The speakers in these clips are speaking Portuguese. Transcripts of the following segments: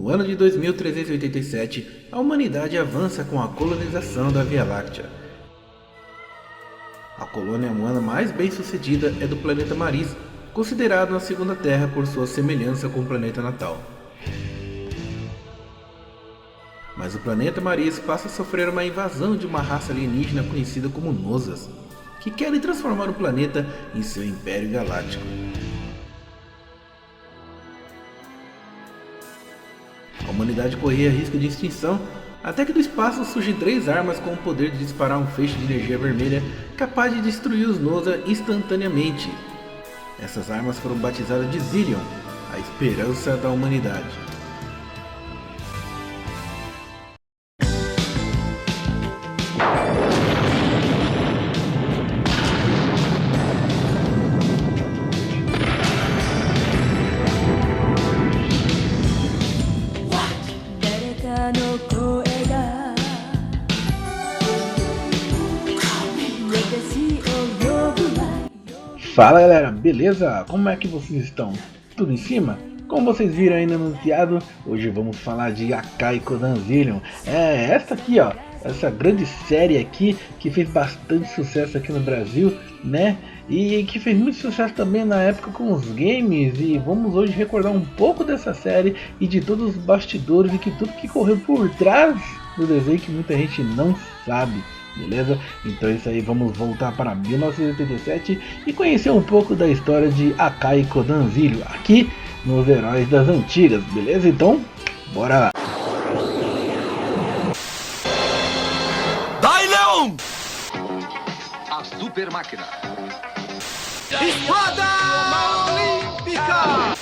No ano de 2387, a humanidade avança com a colonização da Via Láctea. A colônia humana mais bem sucedida é do planeta Maris, considerado a segunda Terra por sua semelhança com o planeta natal. Mas o planeta Maris passa a sofrer uma invasão de uma raça alienígena conhecida como Nosas, que querem transformar o planeta em seu império galáctico. A humanidade corria risco de extinção, até que do espaço surgem 3 armas com o poder de disparar um feixe de energia vermelha capaz de destruir os Noza instantaneamente. Essas armas foram batizadas de Zillion, a esperança da humanidade. Fala galera, beleza? Como é que vocês estão? Tudo em cima? Como vocês viram aí no anunciado, hoje vamos falar de Akai Kodan Zillion. Essa aqui ó, essa grande série aqui que fez bastante sucesso aqui no Brasil, né? E que fez muito sucesso também na época com os games. E vamos hoje recordar um pouco dessa série e de todos os bastidores e que tudo que correu por trás do desenho que muita gente não sabe. Beleza? Então é isso aí, vamos voltar para 1987 e conhecer um pouco da história de Akai Kodan Zillion aqui nos Heróis das Antigas, beleza? Então, bora lá! Dai Leon! A super máquina! Espada Olímpica!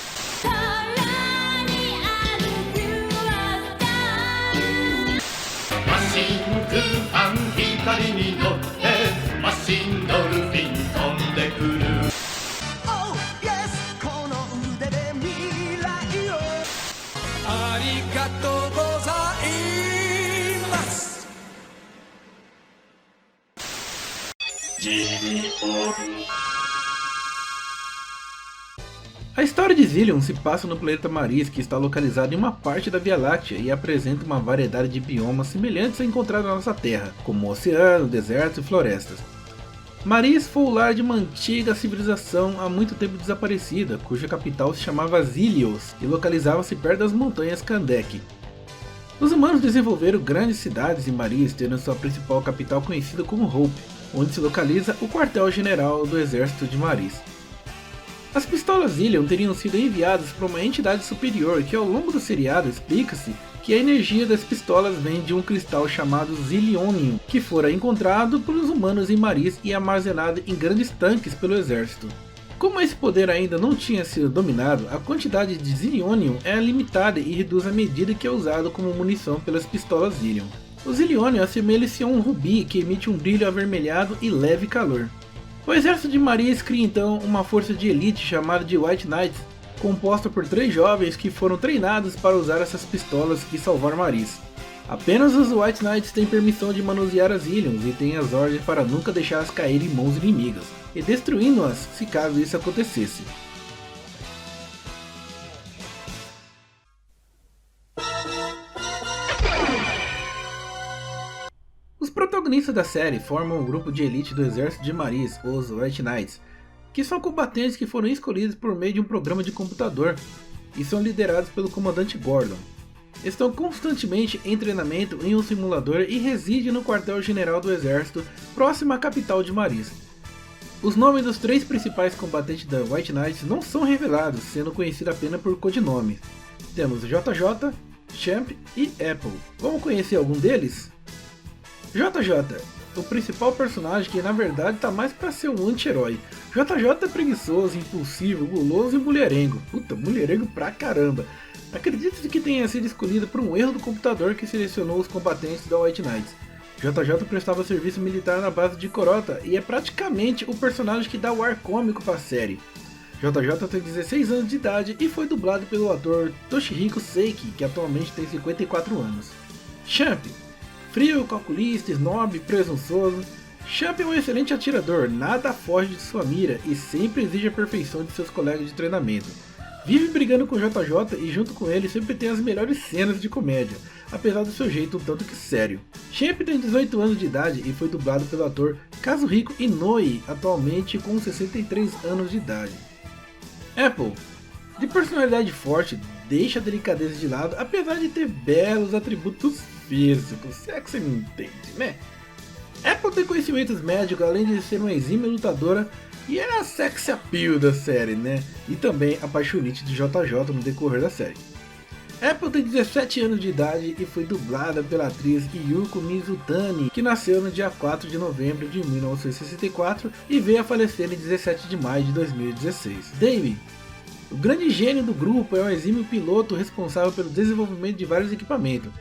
A história de Zillion se passa no planeta Maris, que está localizado em uma parte da Via Láctea e apresenta uma variedade de biomas semelhantes a encontrar na nossa Terra, como oceano, desertos e florestas. Maris foi o lar de uma antiga civilização há muito tempo desaparecida, cuja capital se chamava Zilios e localizava-se perto das montanhas Kandek. Os humanos desenvolveram grandes cidades em Maris, tendo sua principal capital conhecida como Hope, onde se localiza o quartel-general do exército de Maris. As pistolas Zillion teriam sido enviadas para uma entidade superior que ao longo do seriado explica-se que a energia das pistolas vem de um cristal chamado Zillionium, que fora encontrado pelos humanos em Maris e armazenado em grandes tanques pelo exército. Como esse poder ainda não tinha sido dominado, a quantidade de Zillionium é limitada e reduz à medida que é usado como munição pelas pistolas Zillion. O Zillionium assemelha-se a um rubi que emite um brilho avermelhado e leve calor. O exército de Maris cria então uma força de elite chamada de White Knights, composta por 3 jovens que foram treinados para usar essas pistolas e salvar Maris. Apenas os White Knights têm permissão de manusear as Zillions e têm as ordens para nunca deixá-las cair em mãos inimigas, e destruindo-as se caso isso acontecesse. Os protagonistas da série formam um grupo de elite do exército de Maris, os White Knights, que são combatentes que foram escolhidos por meio de um programa de computador e são liderados pelo comandante Gordon. Estão constantemente em treinamento em um simulador e residem no quartel-general do exército, próximo à capital de Maris. Os nomes dos 3 principais combatentes da White Knights não são revelados, sendo conhecidos apenas por codinomes. Temos JJ, Champ e Apple. Vamos conhecer algum deles? JJ, o principal personagem que na verdade tá mais pra ser um anti-herói. JJ é preguiçoso, impulsivo, guloso e mulherengo. Puta, mulherengo pra caramba. Acredita-se que tenha sido escolhido por um erro do computador que selecionou os combatentes da White Knights. JJ prestava serviço militar na base de Korota e é praticamente o personagem que dá o ar cômico pra série. JJ tem 16 anos de idade e foi dublado pelo ator Toshihiko Seiki, que atualmente tem 54 anos. Champ, frio, calculista, snob, presunçoso. Champ é um excelente atirador, nada foge de sua mira e sempre exige a perfeição de seus colegas de treinamento. Vive brigando com o JJ e junto com ele sempre tem as melhores cenas de comédia, apesar do seu jeito um tanto que sério. Champ tem 18 anos de idade e foi dublado pelo ator Kazuhiko Inoue, atualmente com 63 anos de idade. Apple, de personalidade forte, deixa a delicadeza de lado, apesar de ter belos atributos físicos, se é que você me entende, né? Apple tem conhecimentos médicos, além de ser uma exímia lutadora, e é a sex appeal da série, né? E também a paixonite de JJ no decorrer da série. Apple tem 17 anos de idade e foi dublada pela atriz Yuko Mizutani, que nasceu no dia 4 de novembro de 1964 e veio a falecer em 17 de maio de 2016. Dave, o grande gênio do grupo, é um exímio piloto responsável pelo desenvolvimento de vários equipamentos.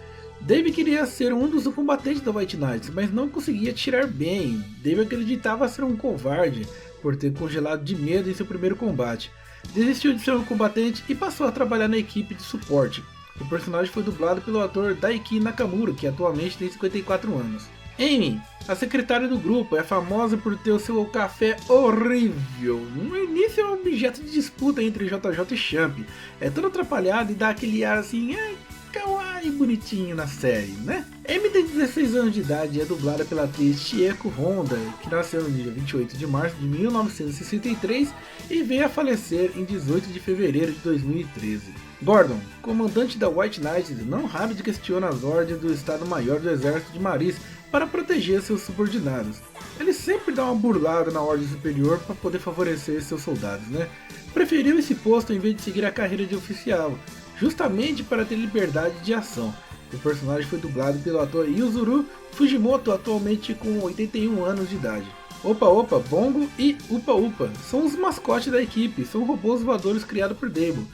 Dave queria ser um dos combatentes da White Knights, mas não conseguia atirar bem. Dave acreditava ser um covarde por ter congelado de medo em seu primeiro combate. Desistiu de ser um combatente e passou a trabalhar na equipe de suporte. O personagem foi dublado pelo ator Daiki Nakamura, que atualmente tem 54 anos. Amy, a secretária do grupo, é famosa por ter o seu café horrível. No início é um objeto de disputa entre JJ e Champ. É todo atrapalhado e dá aquele ar assim, kawaii bonitinho na série, né? Amy tem 16 anos de idade e é dublada pela atriz Chieko Honda, que nasceu no dia 28 de março de 1963 e veio a falecer em 18 de fevereiro de 2013. Gordon, comandante da White Knights, não raro de questiona as ordens do Estado-Maior do Exército de Maris para proteger seus subordinados. Ele sempre dá uma burlada na ordem superior para poder favorecer seus soldados, né? Preferiu esse posto em vez de seguir a carreira de oficial, justamente para ter liberdade de ação. O personagem foi dublado pelo ator Yuzuru Fujimoto, atualmente com 81 anos de idade. Opa Opa, Bongo e Upa Upa são os mascotes da equipe, são robôs voadores criados por Debo.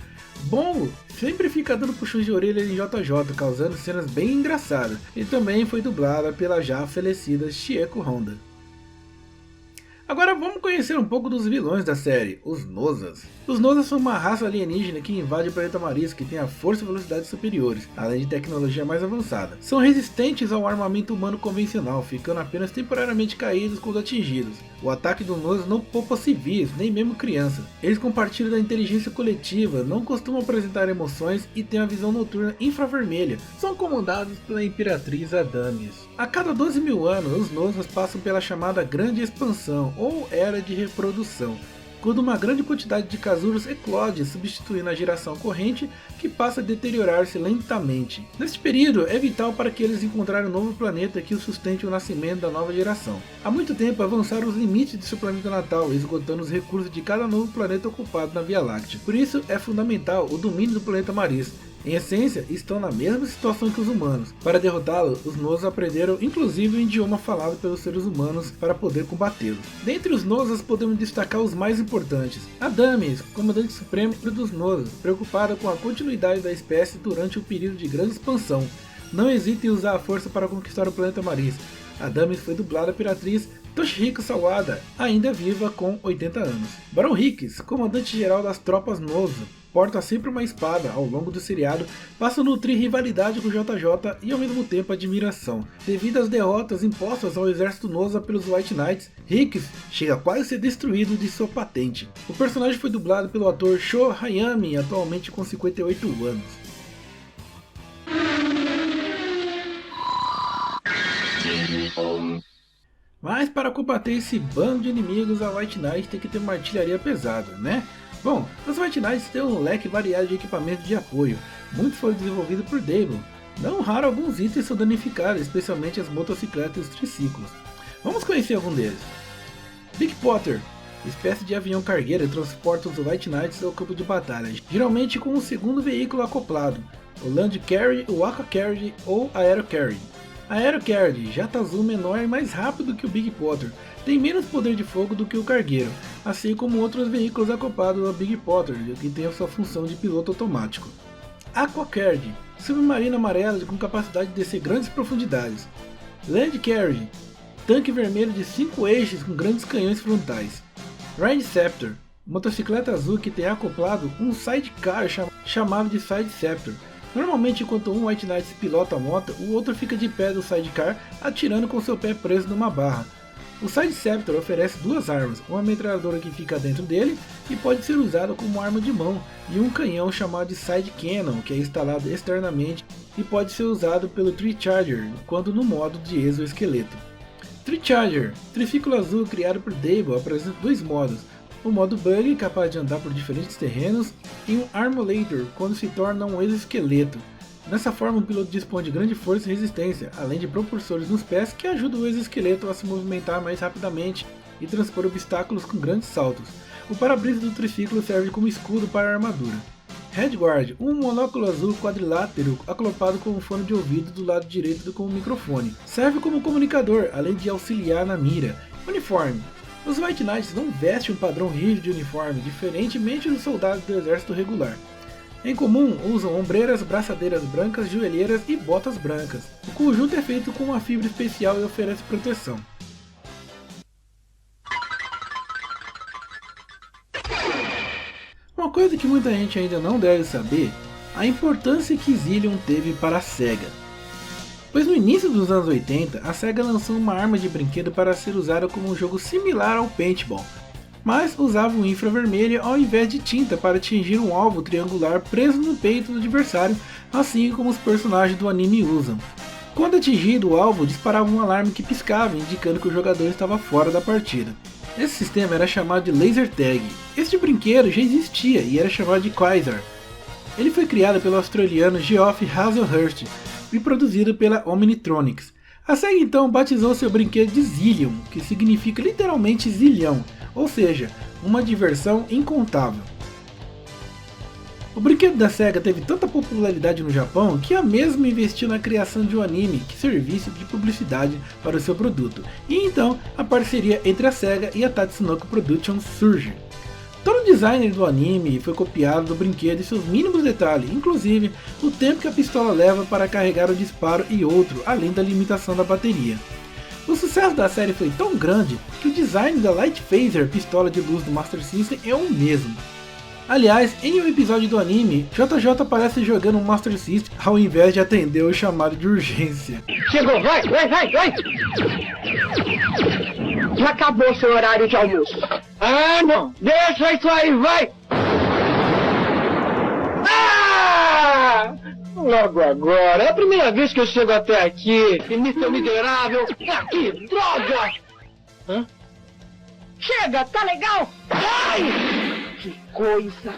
Bongo sempre fica dando puxões de orelha em JJ, causando cenas bem engraçadas, e também foi dublada pela já falecida Chieko Honda. Agora vamos conhecer um pouco dos vilões da série, os Nosas. Os Nosas são uma raça alienígena que invade o planeta Maris, que tem a força e velocidade superiores, além de tecnologia mais avançada. São resistentes ao armamento humano convencional, ficando apenas temporariamente caídos quando atingidos. O ataque dos Nosas não poupa civis, nem mesmo crianças. Eles compartilham da inteligência coletiva, não costumam apresentar emoções e têm a visão noturna infravermelha. São comandados pela Imperatriz Adames. A cada 12 mil anos, os Nosas passam pela chamada Grande Expansão, ou Era de Reprodução, quando uma grande quantidade de casulos eclode, substituindo a geração corrente, que passa a deteriorar-se lentamente. Neste período, é vital para que eles encontrarem um novo planeta que os sustente o nascimento da nova geração. Há muito tempo avançaram os limites de seu planeta natal, esgotando os recursos de cada novo planeta ocupado na Via Láctea. Por isso, é fundamental o domínio do planeta Maris. Em essência, estão na mesma situação que os humanos. Para derrotá-lo, os Nosas aprenderam inclusive o idioma falado pelos seres humanos para poder combatê-los. Dentre os Nosas podemos destacar os mais importantes. Adames, comandante supremo dos Nosas, preocupada com a continuidade da espécie durante o período de grande expansão. Não hesita em usar a força para conquistar o planeta Maris. Adames foi dublada pela atriz Toshihiko Sawada, ainda viva com 80 anos. Barão Hicks, comandante-geral das tropas Nosa, porta sempre uma espada. Ao longo do seriado, passa a nutrir rivalidade com o JJ e ao mesmo tempo admiração. Devido às derrotas impostas ao exército Nosa pelos White Knights, Hicks chega quase a ser destruído de sua patente. O personagem foi dublado pelo ator Sho Hayami, atualmente com 58 anos. Mas para combater esse bando de inimigos, a White Knight tem que ter uma artilharia pesada, né? Bom, as White Knights têm um leque variado de equipamentos de apoio, muitos foram desenvolvidos por Dable. Não raro alguns itens são danificados, especialmente as motocicletas e os triciclos. Vamos conhecer algum deles. Big Potter, espécie de avião cargueiro, transporta os White Knights ao campo de batalha, geralmente com um segundo veículo acoplado, o Land Carry, o Aqua Carry ou Aero Carry. A Aero Carry, jato azul menor e mais rápido que o Big Potter, tem menos poder de fogo do que o cargueiro, assim como outros veículos acoplados ao Big Potter, que tem a sua função de piloto automático. Aqua Carry, submarino amarelo com capacidade de descer grandes profundidades. Land Carry, tanque vermelho de 5 eixos com grandes canhões frontais. Range Scepter, motocicleta azul que tem acoplado um sidecar chamado de Side Scepter. Normalmente, enquanto um White Knight pilota a moto, o outro fica de pé do sidecar, atirando com seu pé preso numa barra. O Sidesceptor oferece duas armas, uma metralhadora que fica dentro dele e pode ser usada como arma de mão, e um canhão chamado de Side Cannon, que é instalado externamente e pode ser usado pelo Tree Charger, quando no modo de exoesqueleto. Tree Charger, triciclo azul criado por Dable, apresenta dois modos, o modo Bug, capaz de andar por diferentes terrenos, e um Armulator, quando se torna um exoesqueleto. Dessa forma, o piloto dispõe de grande força e resistência, além de propulsores nos pés que ajudam o exoesqueleto a se movimentar mais rapidamente e transpor obstáculos com grandes saltos. O para-brisa do triciclo serve como escudo para a armadura. Headguard, um monóculo azul quadrilátero acoplado com um fone de ouvido do lado direito com um microfone. Serve como comunicador, além de auxiliar na mira. Uniforme. Os White Knights não vestem um padrão rígido de uniforme, diferentemente dos soldados do exército regular. Em comum, usam ombreiras, braçadeiras brancas, joelheiras e botas brancas. O conjunto é feito com uma fibra especial e oferece proteção. Uma coisa que muita gente ainda não deve saber, a importância que Zillion teve para a SEGA. Pois no início dos anos 80, a SEGA lançou uma arma de brinquedo para ser usada como um jogo similar ao paintball, mas usava um infravermelho ao invés de tinta para atingir um alvo triangular preso no peito do adversário, assim como os personagens do anime usam. Quando atingido o alvo, disparava um alarme que piscava, indicando que o jogador estava fora da partida. Esse sistema era chamado de Laser Tag. Este brinquedo já existia e era chamado de Quasar. Ele foi criado pelo australiano Geoff Hazelhurst e produzido pela Omnitronics. A SEGA então batizou seu brinquedo de Zillion, que significa literalmente zilhão, ou seja, uma diversão incontável. O brinquedo da SEGA teve tanta popularidade no Japão que a mesma investiu na criação de um anime que servisse de publicidade para o seu produto, e então a parceria entre a SEGA e a Tatsunoko Productions surge. Todo o design do anime foi copiado do brinquedo e seus mínimos detalhes, inclusive o tempo que a pistola leva para carregar o disparo e outro, além da limitação da bateria. O sucesso da série foi tão grande que o design da Light Phaser, pistola de luz do Master System, é o mesmo. Aliás, em um episódio do anime, JJ aparece jogando um Master System ao invés de atender o chamado de urgência. Chegou, vai! Já acabou seu horário de almoço. Ah, não! Deixa isso aí, vai! Ah! Logo agora, é a primeira vez que eu chego até aqui. E seu miserável, aqui, droga! Hã? Chega, tá legal? Ai! Que coisa!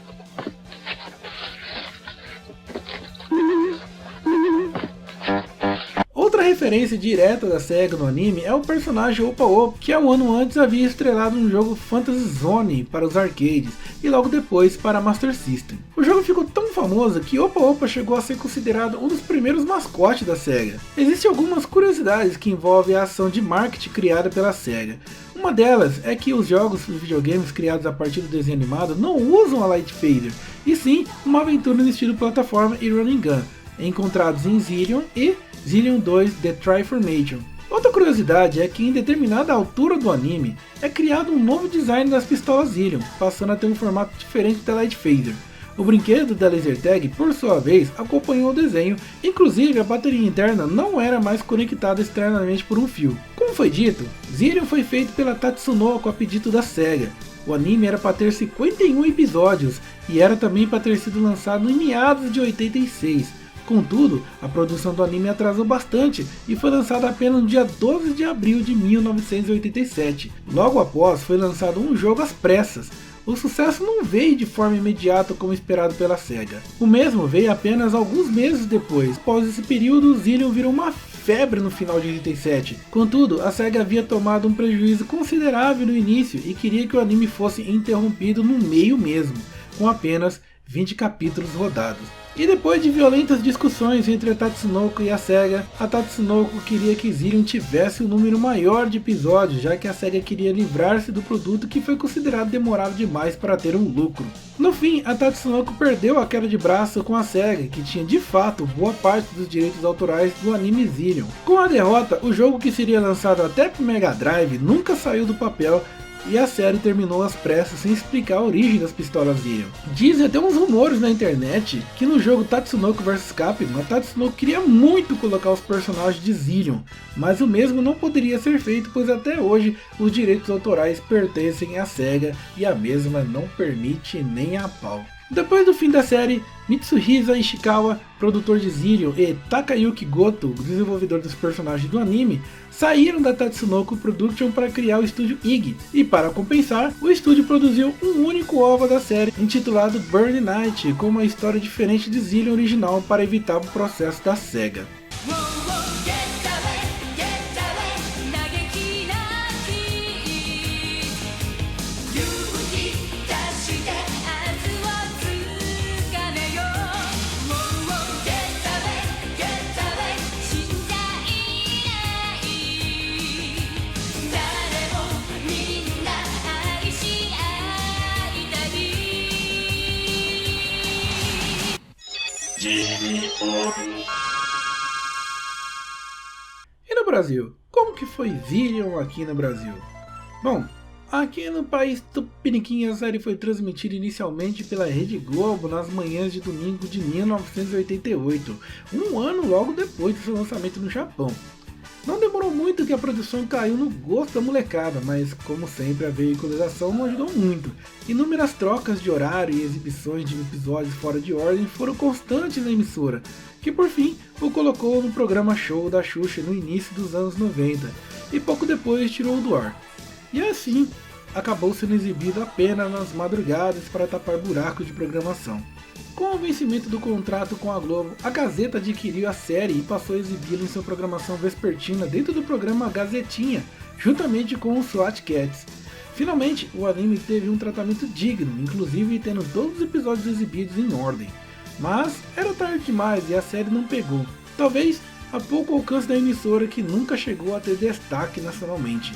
Outra referência direta da SEGA no anime é o personagem Opa Opa, que um ano antes havia estrelado no jogo Fantasy Zone para os arcades e logo depois para a Master System. O jogo ficou tão famoso que Opa Opa chegou a ser considerado um dos primeiros mascotes da SEGA. Existem algumas curiosidades que envolvem a ação de marketing criada pela SEGA. Uma delas é que os jogos de videogames criados a partir do desenho animado não usam a Light Phaser, e sim uma aventura no estilo plataforma e running gun, encontrados em Zillion e Zillion 2 The Triformation. Outra curiosidade é que em determinada altura do anime é criado um novo design das pistolas Zillion, passando a ter um formato diferente da Light Phaser. O brinquedo da Laser Tag, por sua vez, acompanhou o desenho, inclusive a bateria interna não era mais conectada externamente por um fio. Como foi dito, Zillion foi feito pela Tatsunoko a pedido da SEGA. O anime era para ter 51 episódios e era também para ter sido lançado em meados de 86. Contudo, a produção do anime atrasou bastante e foi lançada apenas no dia 12 de abril de 1987. Logo após, foi lançado um jogo às pressas. O sucesso não veio de forma imediata como esperado pela SEGA. O mesmo veio apenas alguns meses depois. Após esse período, Zillion virou uma febre no final de 87. Contudo, a SEGA havia tomado um prejuízo considerável no início e queria que o anime fosse interrompido no meio mesmo, com apenas 20 capítulos rodados. E depois de violentas discussões entre a Tatsunoko e a SEGA, a Tatsunoko queria que Zillion tivesse um número maior de episódios, já que a SEGA queria livrar-se do produto que foi considerado demorado demais para ter um lucro. No fim, a Tatsunoko perdeu a queda de braço com a SEGA, que tinha de fato boa parte dos direitos autorais do anime Zillion. Com a derrota, o jogo que seria lançado até para o Mega Drive nunca saiu do papel, e a série terminou às pressas sem explicar a origem das pistolas Zillion. Dizem até uns rumores na internet que no jogo Tatsunoko vs Capcom, a Tatsunoko queria muito colocar os personagens de Zillion, mas o mesmo não poderia ser feito, pois até hoje os direitos autorais pertencem à SEGA e a mesma não permite nem a pau. Depois do fim da série, Mitsuhisa Ishikawa, produtor de Zillion, e Takayuki Goto, desenvolvedor dos personagens do anime, saíram da Tatsunoko Production para criar o estúdio IG, e para compensar, o estúdio produziu um único OVA da série, intitulado Burning Night, com uma história diferente de Zillion original para evitar o processo da SEGA. E no Brasil? Como que foi Zillion aqui no Brasil? Bom, aqui no país tupiniquim a série foi transmitida inicialmente pela Rede Globo nas manhãs de domingo de 1988, um ano logo depois do seu lançamento no Japão. Não demorou muito que a produção caiu no gosto da molecada, mas como sempre a veiculação não ajudou muito. Inúmeras trocas de horário e exibições de episódios fora de ordem foram constantes na emissora, que por fim o colocou no programa show da Xuxa no início dos anos 90, e pouco depois tirou do ar. E assim, acabou sendo exibido apenas nas madrugadas para tapar buracos de programação. Com o vencimento do contrato com a Globo, a Gazeta adquiriu a série e passou a exibi-la em sua programação vespertina dentro do programa Gazetinha, juntamente com os SWAT Cats. Finalmente, o anime teve um tratamento digno, inclusive tendo todos os episódios exibidos em ordem. Mas era tarde demais e a série não pegou, talvez a pouco alcance da emissora que nunca chegou a ter destaque nacionalmente.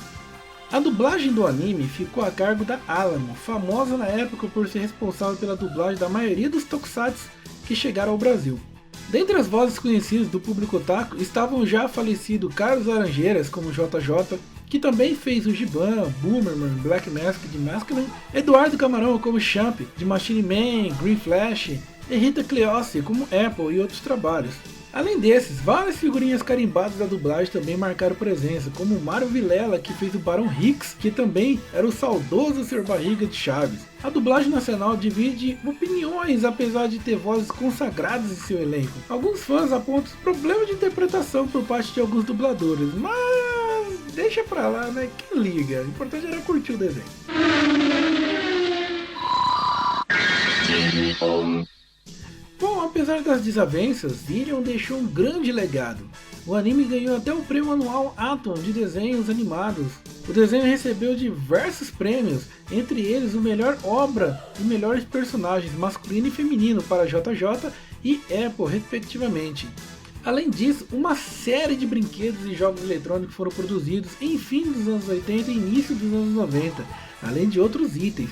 A dublagem do anime ficou a cargo da Alamo, famosa na época por ser responsável pela dublagem da maioria dos tokusatsu que chegaram ao Brasil. Dentre as vozes conhecidas do público otaku estavam o já falecido Carlos Laranjeiras como JJ, que também fez o Giban, Boomerman, Black Mask de Maskman, Eduardo Camarão como Champ de Machine Man, Green Flash, e Rita Cleossi como Apple e outros trabalhos. Além desses, várias figurinhas carimbadas da dublagem também marcaram presença, como o Mário Vilela, que fez o Barão Hicks, que também era o saudoso Sr. Barriga de Chaves. A dublagem nacional divide opiniões, apesar de ter vozes consagradas em seu elenco. Alguns fãs apontam problemas de interpretação por parte de alguns dubladores, mas deixa pra lá, né? Quem liga? O importante era curtir o desenho. Bom, apesar das desavenças, Zillion deixou um grande legado. O anime ganhou até o prêmio anual Atom de desenhos animados. O desenho recebeu diversos prêmios, entre eles o melhor obra e melhores personagens masculino e feminino para JJ e Apple, respectivamente. Além disso, uma série de brinquedos e jogos eletrônicos foram produzidos em fim dos anos 80 e início dos anos 90, além de outros itens.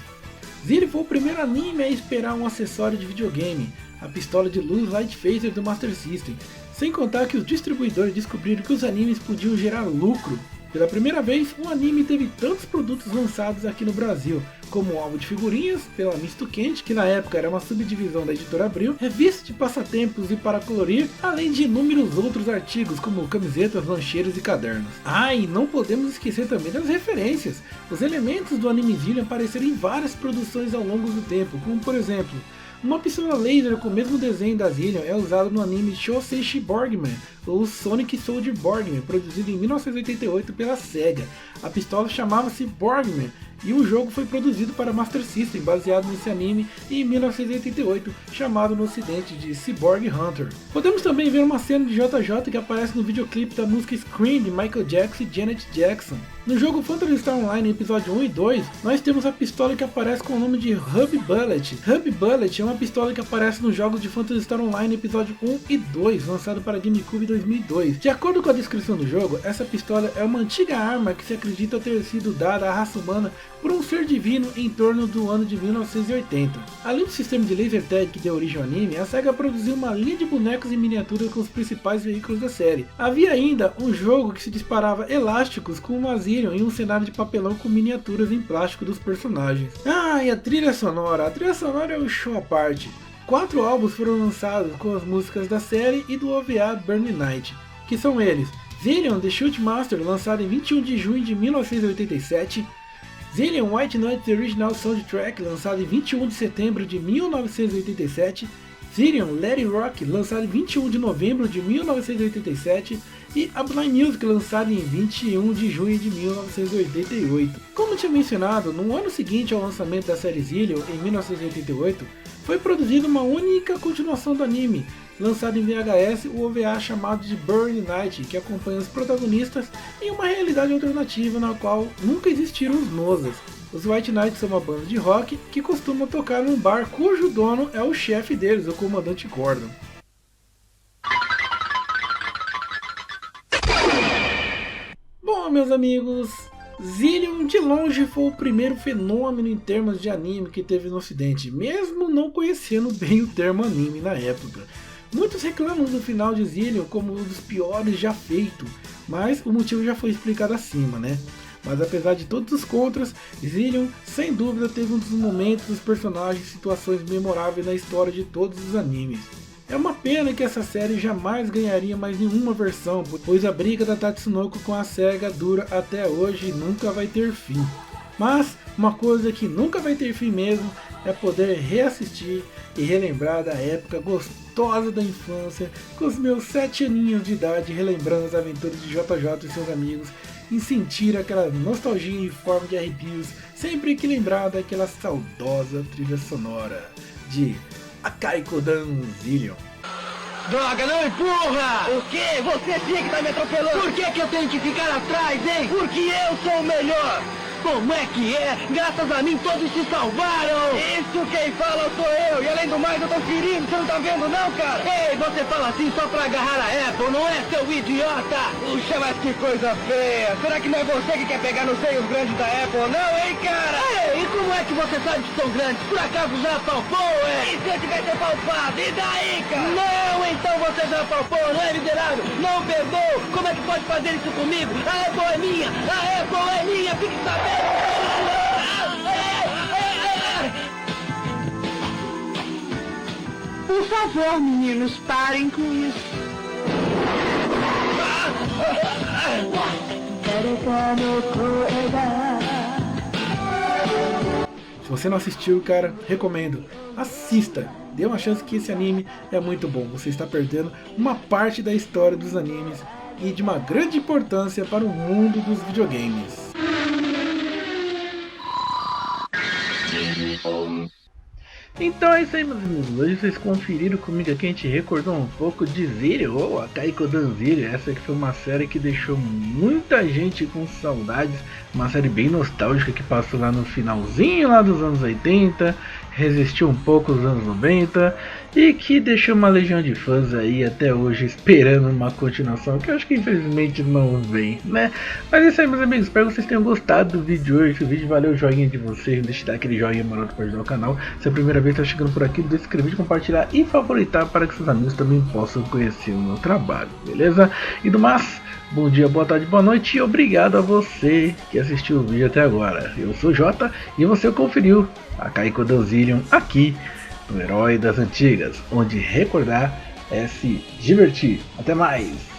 Zillion foi o primeiro anime a esperar um acessório de videogame, a pistola de luz Light Phaser do Master System, sem contar que os distribuidores descobriram que os animes podiam gerar lucro. Pela primeira vez, um anime teve tantos produtos lançados aqui no Brasil, como o álbum de figurinhas pela Misto Quente, que na época era uma subdivisão da editora Abril, revista de passatempos e para colorir, além de inúmeros outros artigos como camisetas, lancheiros e cadernos. Ah, e não podemos esquecer também das referências. Os elementos do anime Zillion apareceram em várias produções ao longo do tempo, como por exemplo, uma pistola laser com o mesmo desenho da Zillion é usada no anime Shoseishi Borgman, ou Sonic Soldier Borgman, produzido em 1988 pela SEGA. A pistola chamava-se Borgman, e o jogo foi produzido para Master System, baseado nesse anime, em 1988, chamado no ocidente de Cyborg Hunter. Podemos também ver uma cena de JJ que aparece no videoclipe da música Scream de Michael Jackson e Janet Jackson. No jogo Phantasy Star Online, episódio 1 e 2, nós temos a pistola que aparece com o nome de Hub Bullet. Hub Bullet é uma pistola que aparece nos jogos de Phantasy Star Online, episódio 1 e 2, lançado para GameCube em 2002. De acordo com a descrição do jogo, essa pistola é uma antiga arma que se acredita ter sido dada à raça humana por um ser divino em torno do ano de 1980. Além do sistema de laser tag que deu origem ao anime, a SEGA produziu uma linha de bonecos em miniatura com os principais veículos da série. Havia ainda um jogo que se disparava elásticos com uma azia Zillion em um cenário de papelão com miniaturas em plástico dos personagens. Ah, e a trilha sonora é um show à parte. 4 álbuns foram lançados com as músicas da série e do OVA Burning Night, que são eles: Zillion The Shootmaster, lançado em 21 de junho de 1987, Zillion White Knight The Original Soundtrack, lançado em 21 de setembro de 1987, Zillion Let It Rock, lançado em 21 de novembro de 1987, e A Blind Music, lançado em 21 de junho de 1988. Como tinha mencionado, no ano seguinte ao lançamento da série Zillion, em 1988, foi produzida uma única continuação do anime, lançado em VHS, o OVA chamado de Burning Night, que acompanha os protagonistas em uma realidade alternativa na qual nunca existiram os Nozas. Os White Knights são uma banda de rock que costuma tocar num bar cujo dono é o chefe deles, o comandante Gordon. Bom, meus amigos, Zillion de longe foi o primeiro fenômeno em termos de anime que teve no ocidente, mesmo não conhecendo bem o termo anime na época. Muitos reclamam do final de Zillion como um dos piores já feito, mas o motivo já foi explicado acima, né? Mas apesar de todos os contras, Zillion sem dúvida teve um dos momentos, dos personagens e situações memoráveis na história de todos os animes. É uma pena que essa série jamais ganharia mais nenhuma versão, pois a briga da Tatsunoko com a SEGA dura até hoje e nunca vai ter fim. Mas uma coisa que nunca vai ter fim mesmo é poder reassistir e relembrar da época gostosa da infância, com os meus 7 aninhos de idade, relembrando as aventuras de JJ e seus amigos, e sentir aquela nostalgia em forma de arrepios sempre que lembrar daquela saudosa trilha sonora de Akaikodan Zillion. Droga, não empurra! O quê? Você tinha que tá me atropelando! Por que eu tenho que ficar atrás, hein? Porque eu sou o melhor! Como é que é? Graças a mim todos se salvaram! Isso quem fala sou eu! E além do mais eu tô ferindo, você não tá vendo não, cara? Ei, você fala assim só pra agarrar a Apple, não é, seu idiota? Puxa, mas que coisa feia! Será que não é você que quer pegar nos seios grandes da Apple, não, hein, cara? Ei, e como é que você sabe que são grandes? Por acaso já apalpou, é? E se eu tivesse apalpado? E daí, cara? Não, então você já apalpou, não é, miserável? Não perdoou! Como é que pode fazer isso comigo? A Apple é minha! A Apple é minha! Fique sabendo! Por favor, meninos, parem com isso. Se você não assistiu, cara, recomendo. Assista! Dê uma chance que esse anime é muito bom. Você está perdendo uma parte da história dos animes e de uma grande importância para o mundo dos videogames. Então é isso aí, meus amigos. Hoje vocês conferiram comigo aqui, a gente recordou um pouco de Zillion, ou Akaikodan Zillion. Essa aqui foi uma série que deixou muita gente com saudades. Uma série bem nostálgica que passou lá no finalzinho lá dos anos 80, resistiu um pouco aos anos 90 e que deixou uma legião de fãs aí até hoje esperando uma continuação, que eu acho que infelizmente não vem, né? Mas é isso aí, meus amigos, espero que vocês tenham gostado do vídeo de hoje. Se o vídeo valeu o joinha de vocês, deixe de dar aquele joinha maroto para ajudar o canal. Se é a primeira vez que está chegando por aqui, deixe de se inscrever, compartilhar e favoritar para que seus amigos também possam conhecer o meu trabalho, beleza? E do mais, bom dia, boa tarde, boa noite e obrigado a você que assistiu o vídeo até agora. Eu sou o Jota e você conferiu Akaikodan Zillion aqui no Herói das Antigas, onde recordar é se divertir. Até mais!